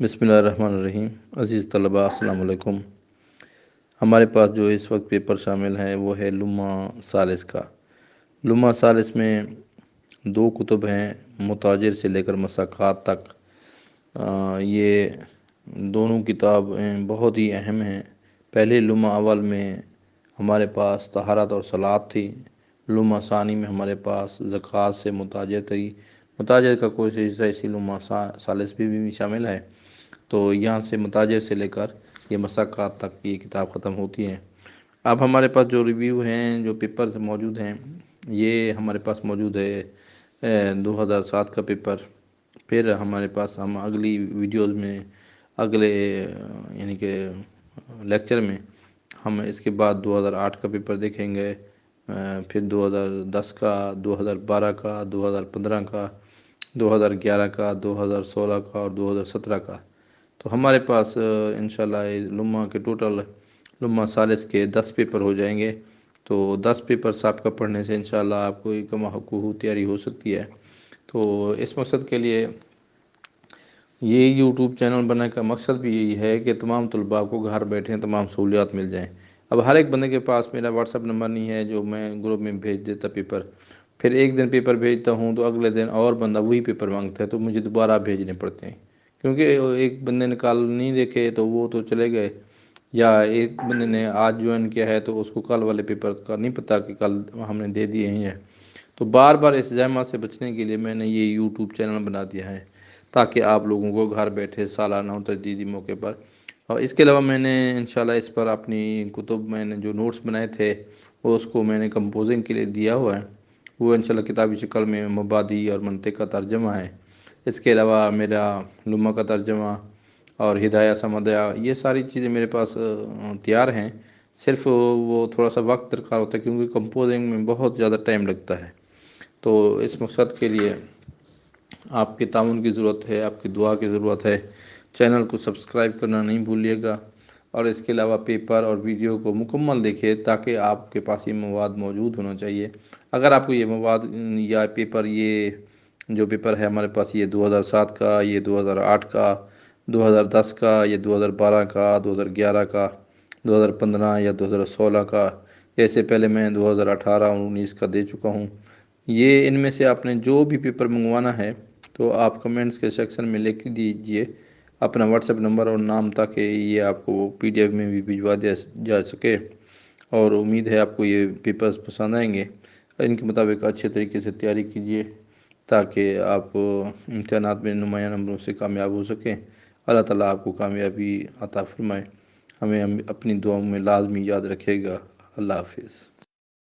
بسم اللہ الرحمن الرحیم۔ عزیز طلباء السلام علیکم۔ ہمارے پاس جو اس وقت پیپر شامل ہے وہ ہے لمہ ثالث کا۔ لمہ ثالث میں 2 کتب ہیں، متاجر سے لے کر مساقات تک۔ یہ دونوں کتابیں بہت ہی اہم ہیں۔ پہلے لمہ اول میں ہمارے پاس طہارت اور صلاۃ تھی، لمہ ثانی میں ہمارے پاس زکوٰۃ سے متاجر تھی۔ متاجر کا کوئی حصہ اسی لمہ ثالث بھی شامل ہے، تو یہاں سے متاجر سے لے کر یہ مساقات تک یہ کتاب ختم ہوتی ہے۔ اب ہمارے پاس جو ریویو ہیں، جو پیپر موجود ہیں، یہ ہمارے پاس موجود ہے 2007 کا پیپر۔ پھر ہمارے پاس ہم اگلی ویڈیوز میں اگلے یعنی کہ لیکچر میں ہم اس کے بعد 2008 کا پیپر دیکھیں گے، پھر 2010 کا، 2012 کا، 2015 کا، 2011 کا، 2016 کا اور 2017 کا۔ تو ہمارے پاس انشاءاللہ لمہ کے ٹوٹل لمہ ثالث کے 10 پیپر ہو جائیں گے۔ تو 10 پیپر سابقہ پڑھنے سے انشاءاللہ آپ کو ایک کما تیاری ہو سکتی ہے۔ تو اس مقصد کے لیے یہ یوٹیوب چینل بنانے کا مقصد بھی یہی ہے کہ تمام طلباء کو گھر بیٹھے تمام سہولیات مل جائیں۔ اب ہر ایک بندے کے پاس میرا واٹس ایپ نمبر نہیں ہے جو میں گروپ میں بھیج دیتا پیپر، پھر ایک دن پیپر بھیجتا ہوں تو اگلے دن اور بندہ وہی پیپر مانگتا ہے، تو مجھے دوبارہ بھیجنے پڑتے ہیں، کیونکہ ایک بندے نے کال نہیں دیکھے تو وہ تو چلے گئے، یا ایک بندے نے آج جوائن کیا ہے تو اس کو کل والے پیپر کا نہیں پتہ کہ کل ہم نے دے دیے ہیں۔ تو بار بار اس زحمت سے بچنے کے لیے میں نے یہ یوٹیوب چینل بنا دیا ہے، تاکہ آپ لوگوں کو گھر بیٹھے سالانہ تجدیدی موقع پر، اور اس کے علاوہ میں نے انشاءاللہ اس پر اپنی کتب میں نے جو نوٹس بنائے تھے وہ اس کو میں نے کمپوزنگ کے لیے دیا ہوا ہے، وہ انشاءاللہ کتابی شکل میں مبادی اور منطق کا ترجمہ ہے۔ اس کے علاوہ میرا لمہ کا ترجمہ اور ہدایہ سمدیہ، یہ ساری چیزیں میرے پاس تیار ہیں، صرف وہ تھوڑا سا وقت درکار ہوتا ہے کیونکہ کمپوزنگ میں بہت زیادہ ٹائم لگتا ہے۔ تو اس مقصد کے لیے آپ کے تعاون کی ضرورت ہے، آپ کی دعا کی ضرورت ہے۔ چینل کو سبسکرائب کرنا نہیں بھولیے گا، اور اس کے علاوہ پیپر اور ویڈیو کو مکمل دیکھیں تاکہ آپ کے پاس یہ مواد موجود ہونا چاہیے۔ اگر آپ کو یہ مواد یا پیپر، یہ جو پیپر ہے ہمارے پاس، یہ 2007 کا، یہ 2008 کا، 2010 کا، یہ 2012 کا، 2011 کا، 2015 یا 2016 کا، جیسے پہلے میں 2018 اور 2019 کا دے چکا ہوں، یہ ان میں سے آپ نے جو بھی پیپر منگوانا ہے تو آپ کمنٹس کے سیکشن میں لکھ دیجئے اپنا واٹس ایپ نمبر اور نام، تاکہ یہ آپ کو PDF میں بھی بھجوا دیا جا سکے، اور امید ہے آپ کو یہ پیپرز پسند آئیں گے۔ ان کے مطابق اچھے طریقے سے تیاری کیجئے تاکہ آپ امتحانات میں نمایاں نمبروں سے کامیاب ہو سکیں۔ اللہ تعالیٰ آپ کو کامیابی عطا فرمائے۔ ہمیں اپنی دعاؤں میں لازمی یاد رکھے گا۔ اللہ حافظ۔